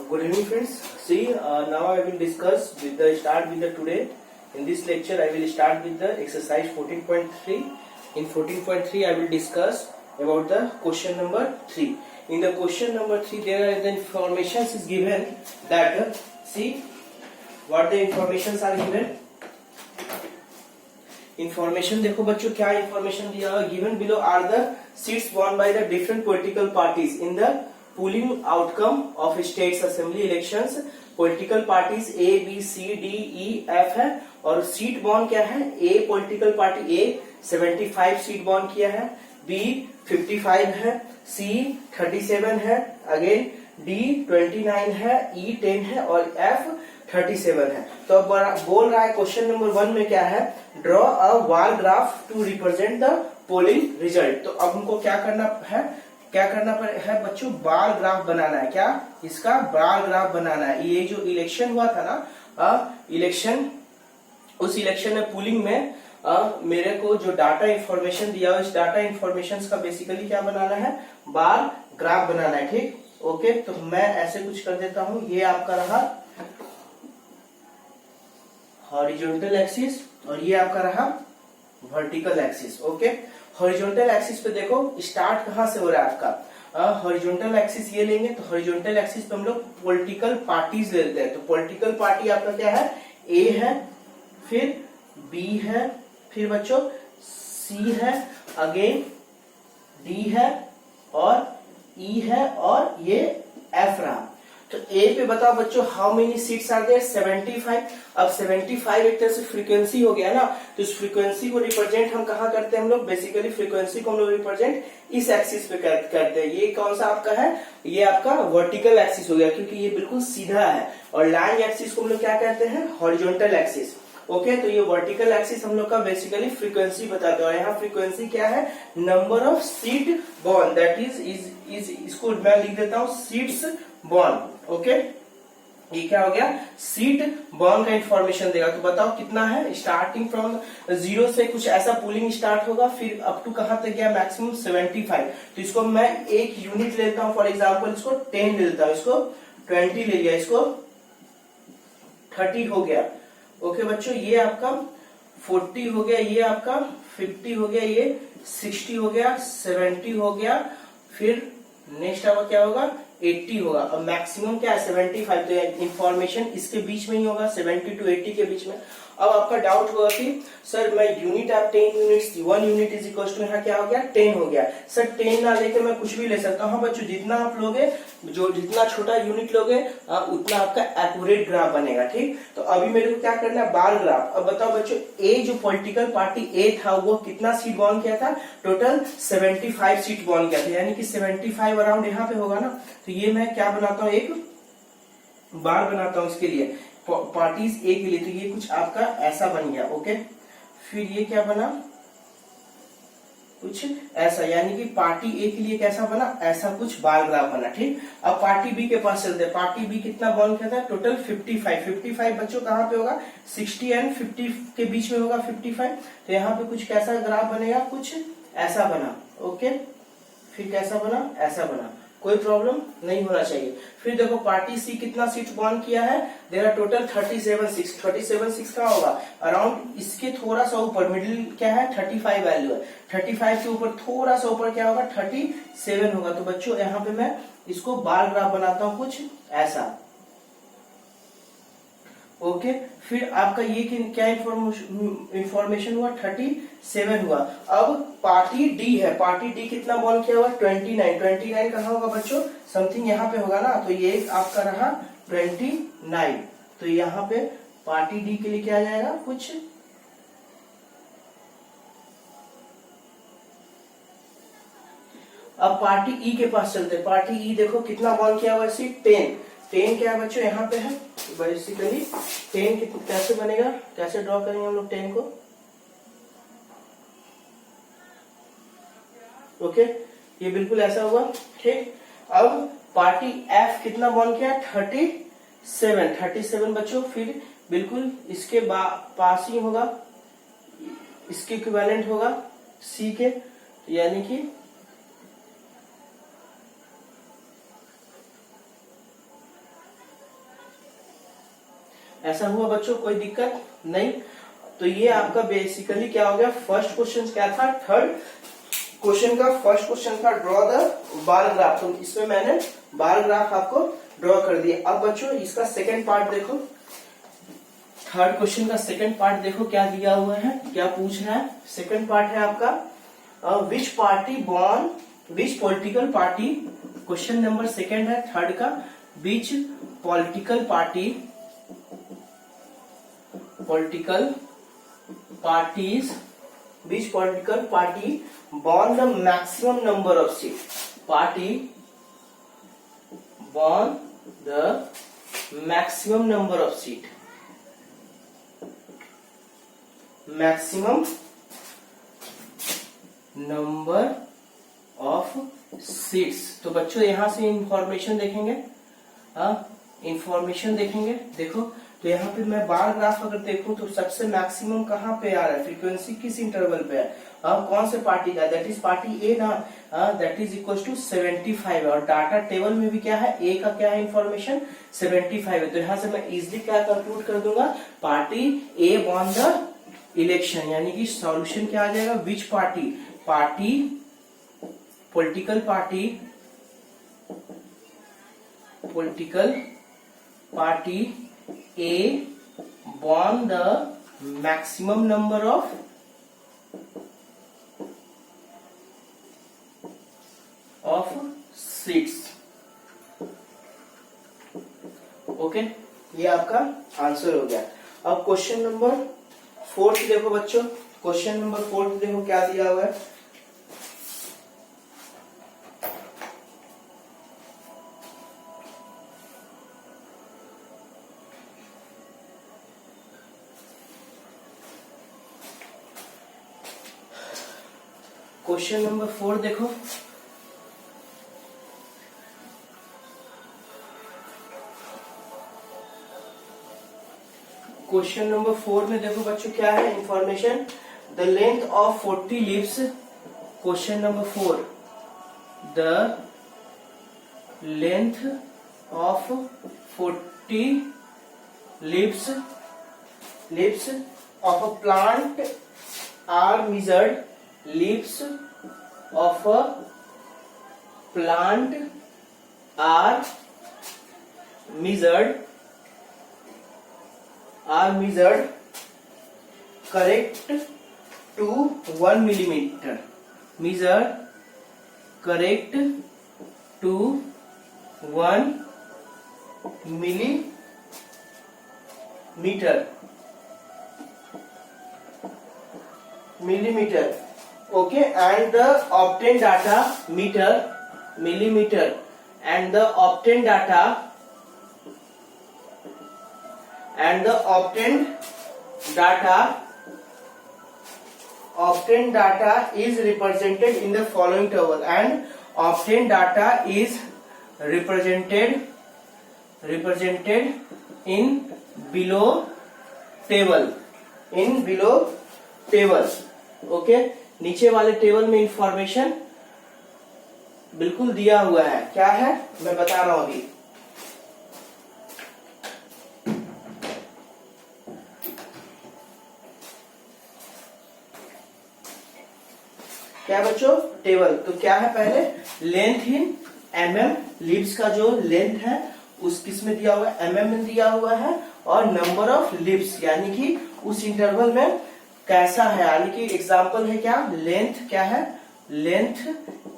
Good evening, friends. See, now I will discuss with the start with the today. In this lecture, I will start with the exercise 14.3. In 14.3, I will discuss about the question number 3. In the question number 3, there are the informations is given that see what the informations are given. Information देखो बच्चों क्या information दिया हुआ given below are the seats won by the different political parties in the polling outcome of states assembly elections. Political parties A B C D E F है और seat बॉन क्या है A political party A 75 seat बॉन किया है, B 55 है, C 37 है, again D 29 है, E 10 है और F 37 है। तो अब बोल रहा है क्वेश्चन नंबर 1 में क्या है, draw a bar graph to represent the polling result. तो अब हमको क्या करना है बच्चों, बार ग्राफ बनाना है। क्या इसका बार ग्राफ बनाना है। ये जो इलेक्शन हुआ था ना, इलेक्शन उस इलेक्शन में पोलिंग में मेरे को जो डाटा इंफॉर्मेशन दिया हुआ, इस डाटा इंफॉर्मेशन का बेसिकली क्या बनाना है, बार ग्राफ बनाना है। ठीक, ओके। तो मैं ऐसे कुछ कर देता हूं। ये आपका रहा हॉरिजॉन्टल एक्सिस और ये आपका रहा vertical axis. Okay, horizontal axis पे देखो स्टार्ट कहां से हो रहा है आपका, हॉरिजॉन्टल एक्सिस ये लेंगे तो हॉरिजॉन्टल एक्सिस पे हम लोग पॉलिटिकल पार्टीज लेते हैं। तो पॉलिटिकल पार्टी आपका क्या है, ए है, फिर बी है, फिर बच्चों सी है, अगेन डी है और ई है और ये एफ रहा। तो ए पे बताओ बच्चों how many seats are there, 75। अब 75 एक तरह से फ्रीक्वेंसी हो गया ना, तो इस फ्रीक्वेंसी को रिप्रेजेंट हम कहाँ करते हैं, हम लोग बेसिकली फ्रीक्वेंसी को हम लोग रिप्रेजेंट इस एक्सिस पे करते हैं। ये कौन सा आपका है, ये आपका वर्टिकल एक्सिस हो गया क्योंकि ये बिल्कुल सीधा है। और लाइन एक्सिस को हम लोग क्या कहते हैं, हॉरिजॉन्टल एक्सिस। ओके, तो ये वर्टिकल एक्सिस हम लोग का बेसिकली फ्रीक्वेंसी बताते हैं। और यहाँ फ्रीक्वेंसी क्या है, number of seat born, that is इसको मैं लिख देता हूँ सीट्स बॉर्न। ओके, ये क्या हो गया, सीट बॉर्न का इंफॉर्मेशन देगा। तो बताओ कितना है, स्टार्टिंग फ्रॉम 0 से कुछ ऐसा पुलिंग स्टार्ट होगा, फिर अप टू कहां तक गया, मैक्सिमम 75। तो इसको मैं एक यूनिट लेता हूं, फॉर एग्जांपल इसको 10 ले लेता हूं, इसको 20 ले लिया, इसको 30 हो गया। ओके बच्चों, ये आपका 40 हो गया, ये आपका 50 हो गया, ये 60 हो गया, 70 हो गया, फिर नेक्स्ट आपका क्या होगा, 80 होगा। अब मैक्सिमम क्या है 75, तो इंफॉर्मेशन इसके बीच में ही होगा, 70 to 80 के बीच में। अब आपका डाउट होगा कि सर मैं यूनिट आप 10 units, 1 unit is equal to यहाँ क्या हो गया 10 हो गया। सर 10 ना लेके मैं कुछ भी ले सकता हूँ। हाँ बच्चों, जितना आप लोगे, जो जितना छोटा यूनिट लोगे उतना आपका एक्यूरेट ग्राफ बनेगा। ठीक, तो अभी मेरे को क्या करना है, बार ग्राफ। अब बताओ बच्चों, ए जो पॉलिटिकल पार्टी ए था वो कितना सीट बॉर्न किया था, टोटल 75 सीट बॉर्न किया था, यानी कि 75 अराउंड यहाँ पे होगा ना। तो ये मैं क्या बनाता हूँ, एक बार बनाता हूँ इसके लिए, पार्टीज ए के लिए। तो ये कुछ आपका ऐसा बन गया। ओके, फिर ये क्या बना, कुछ ऐसा, यानी कि पार्टी ए के लिए कैसा बना, ऐसा कुछ बार ग्राफ बना। ठीक, अब पार्टी बी के पास चलते हैं। पार्टी बी कितना बॉर्न किया था, टोटल 55 बच्चों कहाँ पे होगा, 60 एंड 50 के बीच में होगा 55। तो यहाँ पे कुछ कैसा ग्राफ बनेगा, कुछ ऐसा बना। ओके, फिर कैसा बना, ऐसा बना, कोई प्रॉब्लम नहीं होना चाहिए। फिर देखो पार्टी सी कितना सीट बॉर्न किया है, देयर आर टोटल 37 का होगा अराउंड, इसके थोड़ा सा ऊपर मिडिल क्या है 35 वैल्यू है, 35 के ऊपर थोड़ा सा ऊपर क्या होगा 37 होगा। तो बच्चों यहाँ पे मैं इसको बार ग्राफ बनाता हूँ कुछ ऐसा। ओके, फिर आपका ये क्या इंफॉर्मेशन हुआ, 37 हुआ। अब पार्टी डी है, पार्टी डी कितना बॉर्न किया हुआ, 29 कहाँ होगा बच्चों, समथिंग यहाँ पे होगा ना। तो ये आपका रहा 29। तो यहाँ पे पार्टी डी के लिए क्या आ जाएगा, कुछ अब पार्टी ई के पास चलते हैं। पार्टी ई देखो कितना बॉर्न किया हुआ है, सीट 10 क्या है बच्चों यहाँ पे है, बेसिकली 10 कैसे बनेगा, कैसे ड्रॉ करेंगे हम लोग 10 को। ओके, ये बिल्कुल ऐसा होगा। ठीक, अब पार्टी एफ कितना बॉर्न किया, 37 बच्चों, फिर बिल्कुल इसके पास ही होगा, इसके इक्विवेलेंट होगा सी के, यानी कि ऐसा हुआ बच्चों, कोई दिक्कत नहीं। तो ये आपका बेसिकली क्या हो गया, फर्स्ट क्वेश्चन क्या था, थर्ड क्वेश्चन का फर्स्ट क्वेश्चन था ड्रॉ द बार ग्राफ। तो इसमें मैंने बार ग्राफ आपको ड्रॉ कर दिया। अब बच्चों इसका सेकेंड पार्ट देखो, थर्ड क्वेश्चन का सेकेंड पार्ट देखो क्या दिया हुआ है, क्या पूछ रहा है। सेकेंड पार्ट है आपका विच पार्टी बॉर्न, विच political party, question number second है थर्ड का, विच political party, political parties, which political party won the maximum number of seats, party won the maximum number of seat, maximum number of seats। तो बच्चों यहां से information देखेंगे, information देखेंगे। देखो तो यहाँ पे मैं बार ग्राफ अगर देखूं तो सबसे मैक्सिमम कहाँ पे आ रहा है, फ्रीक्वेंसी किस इंटरवल पे है, कौन से पार्टी का, दैट इज पार्टी ए ना, दैट इज इक्वल टू 75 है। और डाटा टेबल में भी क्या है, ए का क्या है इंफॉर्मेशन 75 है। तो यहाँ से मैं इजिली क्या कंक्लूड कर दूंगा, party A won the election, यानी कि सॉल्यूशन क्या आ जाएगा, विच party, party political party, political party A won the maximum number of seats। Okay, ये आपका आंसर हो गया। अब क्वेश्चन नंबर फोर्थ देखो बच्चों, क्वेश्चन नंबर फोर्थ देखो क्या दिया हुआ है। क्वेश्चन नंबर 4 देखो, क्वेश्चन नंबर 4 में देखो बच्चों क्या है information, the length of 40 leaves, question number 4, the length of 40 leaves of a plant are measured, leaves of a plant are measured correct to 1 millimeter, measured correct to 1 millimeter, okay, and the obtained data millimeter, and the obtained data is represented in the following table, and obtained data is represented in below table, okay. नीचे वाले table में information बिल्कुल दिया हुआ है, क्या है मैं बता रहा हूं अभी। क्या बच्चों, टेबल तो क्या है, पहले लेंथ इन mm, लीव्स का जो लेंथ है उस किस में दिया हुआ है, mm में दिया हुआ है, और नंबर ऑफ लीव्स यानी कि उस इंटरवल में कैसा है, यानी कि एग्जाम्पल है क्या, लेंथ क्या है, लेंथ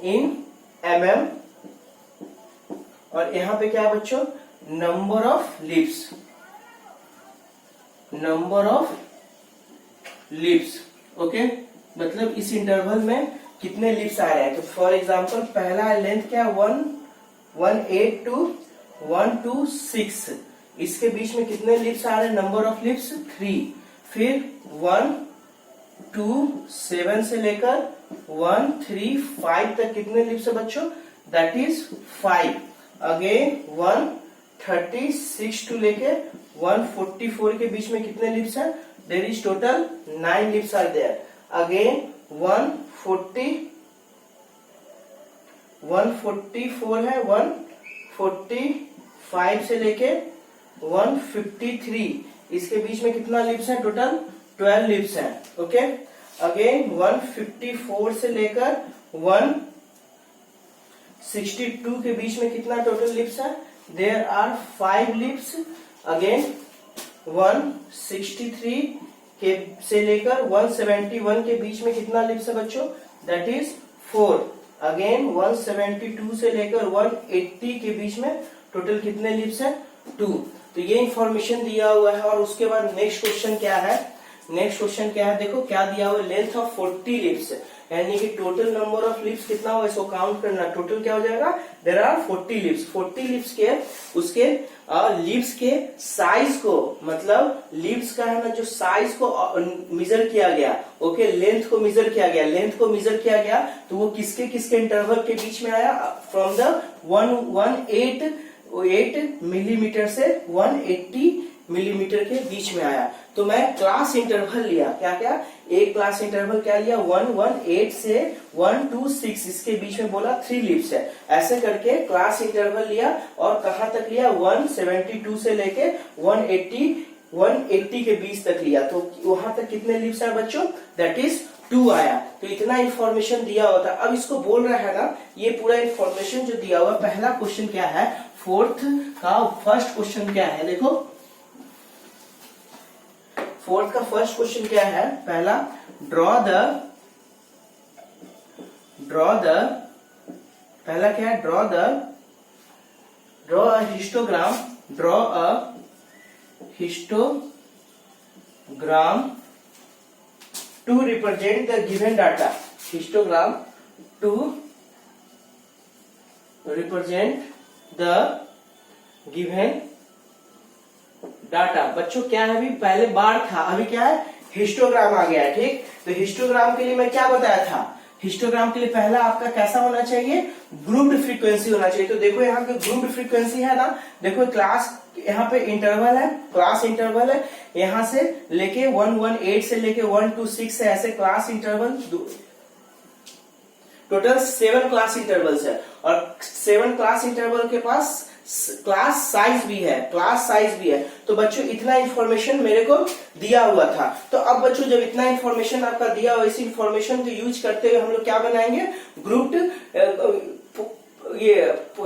इन mm, और यहाँ पे क्या है बच्चों, नंबर ऑफ लीव्स, ओके। मतलब इस इंटरवल में कितने लीव्स आ रहे हैं। तो फॉर एग्जाम्पल पहला लेंथ क्या है 118 to 126, इसके बीच में कितने लीव्स आ रहे हैं, नंबर ऑफ लीव्स 3, फिर 127 से लेकर 135 तक कितने लीव्स है बच्चों, दैट इज 5, अगेन 136 टू लेके 144 के बीच में कितने लीव्स है, there is total 9 leaves are there, again 144 है, 145 से लेके 153 इसके बीच में कितना लिप्स है? टोटल 12 लिप्स है। ओके, अगेन 154 से लेकर 162 के बीच में कितना टोटल लिप्स है? There are 5 leaves. अगेन 163 के से लेकर 171 के बीच में कितना लिप्स है बच्चों? That is 4। अगेन 172 से लेकर 180 के बीच में टोटल कितने लिप्स है? 2। तो ये इंफॉर्मेशन दिया हुआ है। और उसके बाद नेक्स्ट क्वेश्चन क्या है? नेक्स्ट क्वेश्चन क्या है? देखो क्या दिया हुआ है, लेंथ ऑफ 40 लिप्स, यानी कि टोटल नंबर ऑफ लिप्स कितना हुआ इसको काउंट करना। टोटल क्या हो जाएगा? There are 40 lips. 40 लिप्स के उसके लिप्स के साइज को, मतलब लिप्स का है ना जो साइज को मेजर किया गया। ओके, लेंथ को मेजर किया गया। लेंथ को मेजर किया गया तो वो किसके किसके इंटरवल के बीच में आया? फ्रॉम द 118 मिलीमीटर से 180 मिलीमीटर के बीच में आया। तो मैं क्लास इंटरवल लिया। क्या क्या? एक क्लास इंटरवल क्या लिया? 118 से 126 इसके बीच में बोला 3 लिप्स है। ऐसे करके क्लास इंटरवल लिया और कहां तक लिया? 172 से लेके 180 के बीच तक लिया। तो वहां तक कितने लिप्स है बच्चों? दैट इज 2 आया। तो इतना इंफॉर्मेशन दिया हुआ था। अब इसको बोल रहा है ना, ये पूरा इंफॉर्मेशन जो दिया हुआ। पहला क्वेश्चन क्या है? फोर्थ का फर्स्ट क्वेश्चन क्या है? देखो फोर्थ का फर्स्ट क्वेश्चन क्या है? पहला, पहला क्या है? Draw a histogram to represent the given data. Histogram to represent the given data. बच्चों क्या है? अभी पहले बार था, अभी क्या है? हिस्टोग्राम आ गया है। ठीक, तो हिस्टोग्राम के लिए मैं क्या बताया था? हिस्टोग्राम के लिए पहला आपका कैसा होना चाहिए? ग्रुप्ड फ्रीक्वेंसी होना चाहिए। तो देखो यहाँ पे ग्रुप्ड फ्रीक्वेंसी है ना, देखो क्लास यहाँ पे इंटरवल है, क्लास इंटरवल है, यहाँ से लेके 118 से लेके 126 है, ऐसे class interval total 7 class intervals है। और 7 क्लास इंटरवल के पास क्लास साइज भी है, तो बच्चों इतना इंफॉर्मेशन मेरे को दिया हुआ था। तो अब बच्चों जब इतना इंफॉर्मेशन आपका दिया हुआ, इसी इंफॉर्मेशन को यूज करते हुए हम लोग क्या बनाएंगे? ग्रुप्ड ये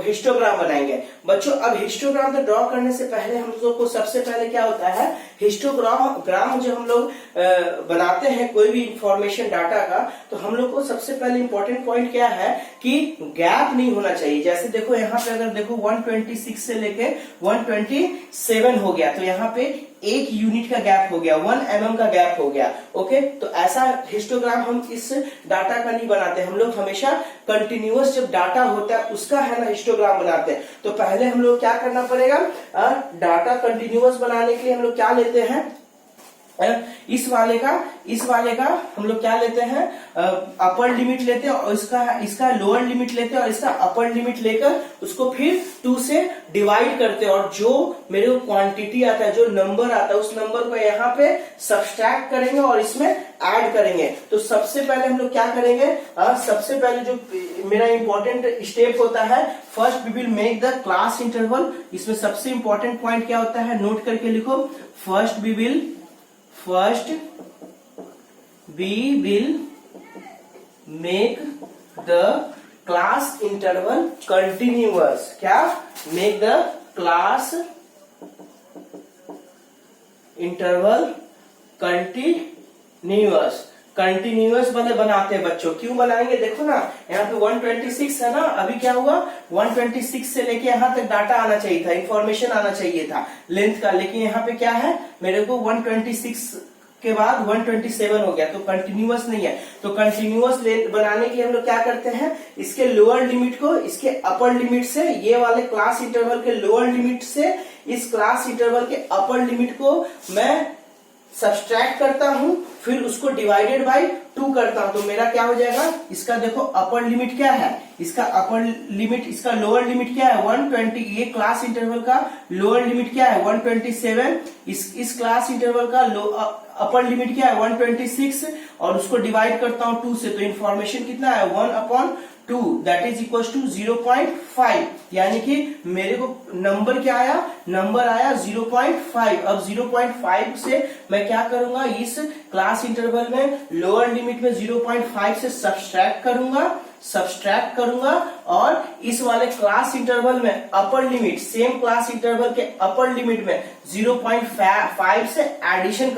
हिस्टोग्राम बनाएंगे। बच्चों अब हिस्टोग्राम को ड्रॉ करने से पहले हम लोग को सबसे पहले क्या होता है? हिस्टोग्राम जो हम लोग बनाते हैं कोई भी इंफॉर्मेशन डाटा का, तो हम लोग को सबसे पहले इंपॉर्टेंट पॉइंट क्या है कि गैप नहीं होना चाहिए। जैसे देखो यहाँ पे अगर देखो 126 से लेके 127 हो गया, तो यहाँ पे 1 यूनिट का गैप हो गया, 1 mm का गैप हो गया। ओके, तो ऐसा हिस्टोग्राम हम इस डाटा का नहीं बनाते। हम लोग हमेशा कंटिन्यूअस जब डाटा होता है उसका है ना हिस्टोग्राम बनाते हैं। तो पहले हम लोग क्या करना पड़ेगा? डाटा कंटिन्यूअस बनाने के लिए हम लोग क्या लेते हैं? इस वाले का हम लोग क्या लेते हैं? अपर लिमिट लेते हैं और इसका लोअर लिमिट लेते हैं और इसका अपर लिमिट लेकर उसको फिर 2 से डिवाइड करते हैं। और जो मेरे को क्वांटिटी आता है, जो नंबर आता है, उस नंबर को यहाँ पे सब्सट्रैक्ट करेंगे और इसमें ऐड करेंगे। तो सबसे पहले हम लोग क्या करेंगे? सबसे पहले जो मेरा इंपॉर्टेंट स्टेप होता है, first we will make the class interval. इसमें सबसे इंपॉर्टेंट पॉइंट क्या होता है? नोट करके लिखो। First we will make the class interval continuous. क्या? Make the class interval continuous. Continuous बनाते हैं बच्चों। क्यों बनाएंगे? देखो ना यहाँ पे 126 है ना, अभी क्या हुआ? 126 से लेके यहाँ तक डाटा आना चाहिए था, इंफॉर्मेशन आना चाहिए था लेंथ का, लेकिन यहाँ पे क्या है? मेरे को 126 के बाद 127 हो गया, तो कंटिन्यूअस नहीं है। तो कंटिन्यूअस लेंथ बनाने के लिए हम लोग क्या करते हैं? इसके लोअर लिमिट को इसके अपर लिमिट से, ये वाले क्लास इंटरवल के लोअर लिमिट से इस क्लास इंटरवल के अपर लिमिट को मैं सब्सट्रैक्ट करता हूं, फिर उसको डिवाइडेड बाय 2 करता हूं। तो मेरा क्या हो जाएगा? इसका देखो अपर लिमिट क्या है, इसका अपर लिमिट, इसका लोअर लिमिट क्या है? 120। ये क्लास इंटरवल का लोअर लिमिट क्या है? 127। इस क्लास इंटरवल का अपर लिमिट क्या है? 126। और उसको डिवाइड करता हूं 2 से, तो इन्फॉर्मेशन कितना है? 1/2 2 दैट इज इक्वल टू 0.5, यानी कि मेरे को नंबर क्या आया, नंबर आया 0.5। अब 0.5 से मैं क्या करूंगा, इस क्लास इंटरवल में लोअर लिमिट में 0.5 से सब्सट्रैक्ट करूंगा और इस वाले क्लास इंटरवल में upper limit, same class interval के अपर लिमिट में 0.5 से एडिशन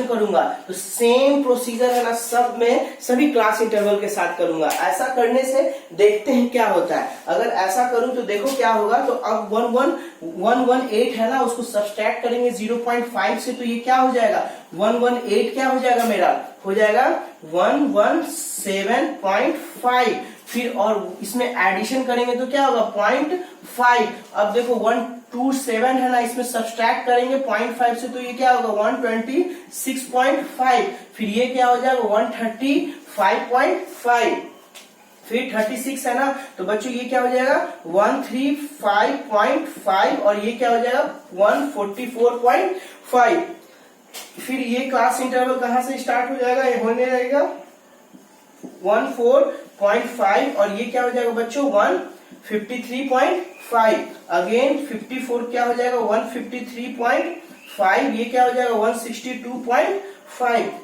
करूंगा। तो सेम प्रोसीजर है ना, सब में सभी क्लास इंटरवल के साथ करूंगा। ऐसा करने से देखते हैं क्या होता है। अगर ऐसा करूं तो देखो क्या होगा। तो अब 118 है ना, उसको सब्सट्रैक्ट करेंगे 0.5 से, तो ये क्या हो जाएगा, 118 क्या हो जाएगा, मेरा हो जाएगा 117.5। फिर और इसमें एडिशन करेंगे तो क्या होगा 0.5। अब देखो 127 है ना, इसमें सब्सट्रैक्ट करेंगे 0.5 से, तो ये क्या होगा 126.5। फिर ये क्या हो जाएगा 135.5। फिर 36 है ना, तो बच्चों ये क्या हो जाएगा 135.5 और ये क्या हो जाएगा 144.5। फिर ये क्लास इंटरवल कहां से स्टार्ट हो जाएगा, ये होने रहेगा 14.5 और ये क्या हो जाएगा बच्चों 153.5। अगेन 54 क्या हो जाएगा 153.5, ये क्या हो जाएगा 162.5।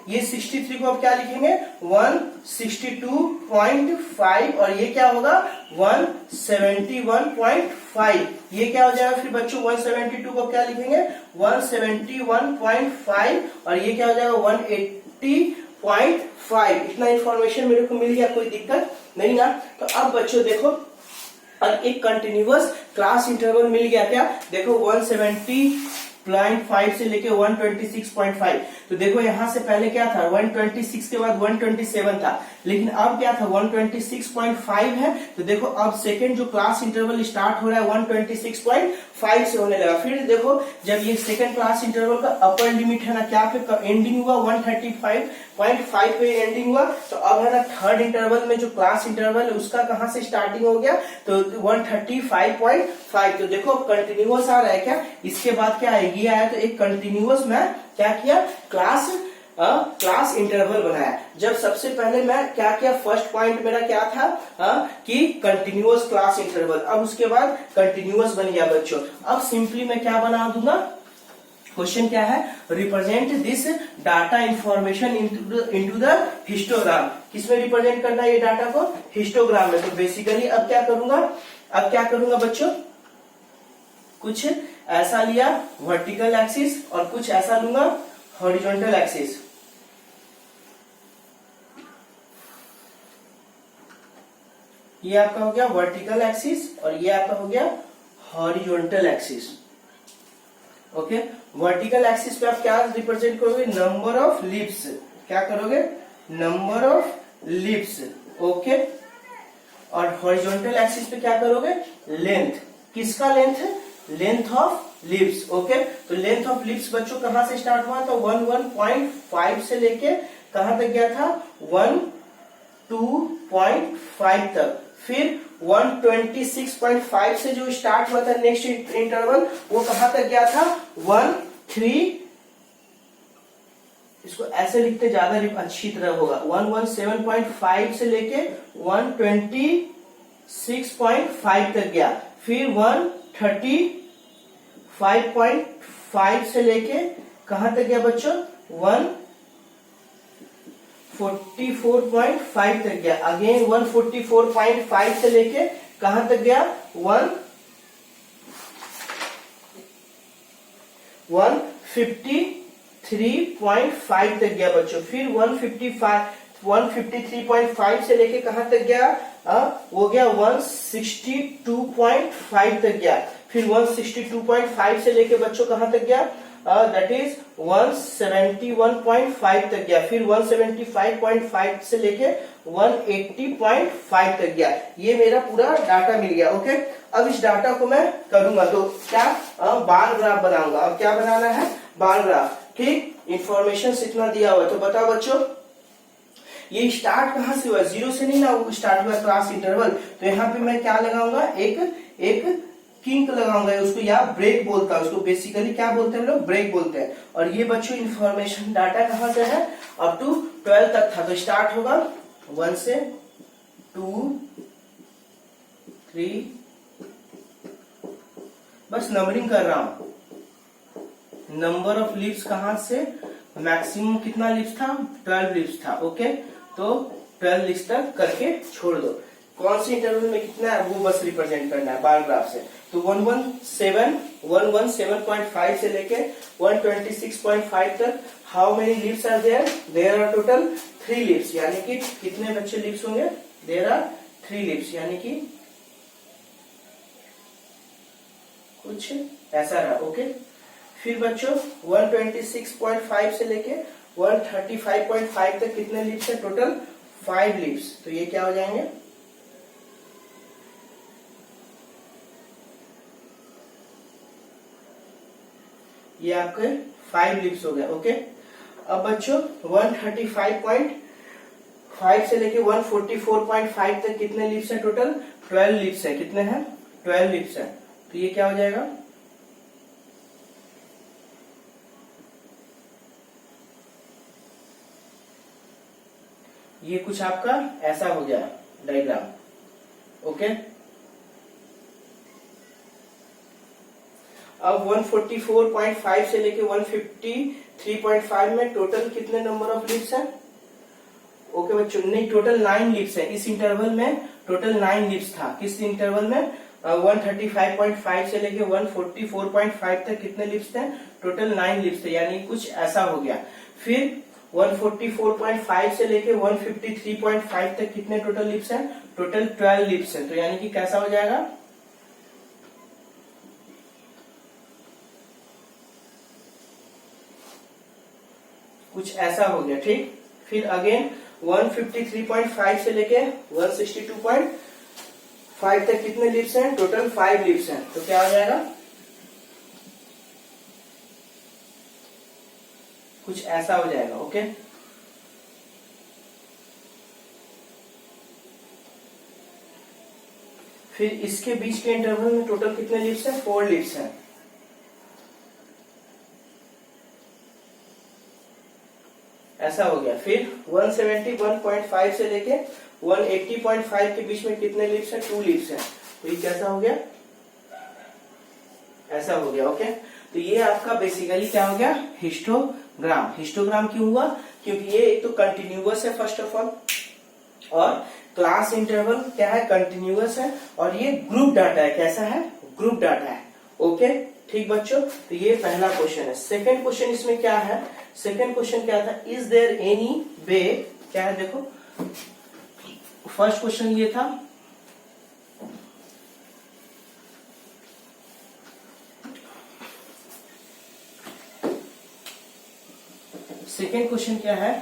ये 63 को अब क्या लिखेंगे 162.5 और ये क्या होगा 171.5। ये क्या हो जाएगा फिर बच्चों 172 को क्या लिखेंगे 171.5 और ये क्या हो जाएगा 180.5। इतना इंफॉर्मेशन मेरे को मिल गया, कोई दिक्कत नहीं ना। तो अब बच्चों देखो, अब एक कंटिन्यूअस क्लास इंटरवल मिल गया क्या, देखो 170.5 से लेके 126.5। तो देखो यहां से पहले क्या था 126 के बाद 127 था, लेकिन अब क्या था 126.5 है। तो देखो अब सेकेंड जो क्लास इंटरवल स्टार्ट हो रहा है 126.5 से होने लगा। फिर देखो जब ये सेकेंड क्लास इंटरवल का अपर लिमिट है ना, क्या पे एंडिंग हुआ 135.5 पे एंडिंग हुआ। तो अब है ना थर्ड इंटरवल में जो क्लास इंटरवल है उसका कहां से स्टार्टिंग हो गया, तो 135.5। तो देखो कंटिन्यूअस आ रहा है क्या, इसके बाद क्या है ये आया। तो एक कंटिन्यूअस मैं क्या किया, क्लास इंटरवल बनाया। जब सबसे पहले मैं क्या किया, फर्स्ट पॉइंट मेरा क्या था कि कंटिन्यूअस क्लास इंटरवल। अब उसके बाद कंटिन्यूअस बन गया बच्चों। अब सिंपली मैं क्या बना दूंगा, क्वेश्चन क्या है, represent this data information into the histogram. किसमें रिप्रेजेंट करना है ये डाटा को, हिस्टोग्राम में। तो बेसिकली अब क्या करूंगा बच्चों, कुछ ऐसा लिया वर्टिकल एक्सिस और कुछ ऐसा लूंगा हॉरिजॉन्टल एक्सिस। ये आपका हो गया वर्टिकल एक्सिस और ये आपका हो गया horizontal axis. Okay, vertical axis पे आप क्या रिप्रेजेंट करोगे, नंबर ऑफ लीव्स। क्या करोगे, नंबर ऑफ लीव्स। ओके, और हॉरिजॉन्टल एक्सिस पे क्या करोगे, लेंथ। किसका लेंथ है, लेंथ ऑफ लीव्स। ओके, तो लेंथ ऑफ लीव्स बच्चों कहां से स्टार्ट हुआ था 11.5 से लेके कहां तक गया था 12.5 तक। फिर 126.5 से जो स्टार्ट हुआ था नेक्स्ट इंटरवल, वो कहां तक गया था 13, इसको ऐसे लिखते ज्यादा अच्छी तरह होगा, 117.5 से लेके 126.5 तक गया। फिर 135.5 से लेके कहां तक गया बच्चों 144.5 तक गया। अगेन 144.5 से लेके कहां तक गया 153.5 तक गया बच्चों। फिर 153.5 से लेके कहां तक गया, वो गया 162.5 तक गया। फिर 162.5 से लेके बच्चों कहां तक गया, दैट इज 171.5 तक गया। फिर 175.5 से लेके 180.5 तक गया। ये मेरा पूरा डाटा मिल गया। ओके, अब इस डाटा को मैं करूंगा तो क्या, बार ग्राफ बनाऊंगा। अब क्या बनाना है, बार ग्राफ। ठीक, इंफॉर्मेशन इतना दिया हुआ है। तो बताओ बच्चों, ये स्टार्ट कहां से हुआ, जीरो से नहीं ना स्टार्ट हुआ क्लास इंटरवल। तो यहाँ पे मैं क्या लगाऊंगा, एक किंक लगाऊंगा, उसको या ब्रेक बोलता है, उसको बेसिकली क्या बोलते हैं हम लोग, ब्रेक बोलते हैं। और ये बच्चों इंफॉर्मेशन डाटा कहां से है, अप टू 12 तक था। तो स्टार्ट होगा 1 से 2 3, बस नंबरिंग कर रहा हूं। नंबर ऑफ लीव्स कहां से, मैक्सिमम कितना लीव्स था, 12 लीव्स था। ओके, तो 12 लीव्स तक करके छोड़ दो। कौन से इंटरवल में कितना है वो बस रिप्रेजेंट करना है बार ग्राफ से। तो 117.5 से लेके 126.5 तक how many leaves are there, there are total 3 leaves, यानी कि कितने बच्चे लीव्स होंगे, देयर आर 3 लीव्स, यानी कि कुछ ऐसा रहा। ओके, फिर बच्चों 126.5 से लेके 135.5 तक कितने लीव्स है, टोटल 5 लीव्स। तो ये क्या हो जाएंगे, ये आपके 5 लीव्स हो गए। ओके, अब बच्चों 135.5 से लेके 144.5 तक कितने लीव्स है, टोटल 12 लीव्स है। कितने हैं, 12 लीव्स है। तो ये क्या हो जाएगा, ये कुछ आपका ऐसा हो गया डायग्राम। ओके, अब 144.5 से लेके 153.5 में टोटल कितने नंबर ऑफ लीव्स है। ओके बच्चों, नहीं, टोटल 9 लीव्स है। इस इंटरवल में टोटल 9 लीव्स था। किस इंटरवल में, 135.5 से लेके 144.5 तक कितने लीव्स थे, टोटल 9 लीव्स थे, यानी कुछ ऐसा हो गया। फिर 144.5 से लेके 153.5 तक कितने टोटल लीव्स हैं, टोटल 12 लीव्स हैं। तो यानी कि कैसा हो जाएगा, कुछ ऐसा हो गया। ठीक, फिर अगेन 153.5 से लेके 162.5 तक कितने लीव्स हैं, टोटल 5 लीव्स हैं। तो क्या हो जाएगा, कुछ ऐसा हो जाएगा। ओके, फिर इसके बीच के इंटरवल में टोटल कितने लीव्स हैं, 4 लीव्स हैं। ऐसा हो गया। फिर 171.5 से लेके 180.5 के बीच में कितने लीव्स हैं, 2 लीव्स हैं। तो ये कैसा हो गया, ऐसा हो गया। ओके, तो ये आपका बेसिकली क्या हो गया, हिस्टोग्राम। हिस्टोग्राम क्यों हुआ, क्योंकि ये एक तो कंटिन्यूअस है फर्स्ट ऑफ ऑल, और क्लास इंटरवल क्या है, कंटिन्यूअस है, और ये ग्रुप डाटा है। कैसा है, ग्रुप डाटा है। ओके, ठीक बच्चों, तो ये पहला क्वेश्चन है। सेकंड क्वेश्चन इसमें क्या है, सेकंड क्वेश्चन क्या था, इज देयर एनी वे, क्या है देखो, फर्स्ट क्वेश्चन ये था, सेकेंड क्वेश्चन क्या है,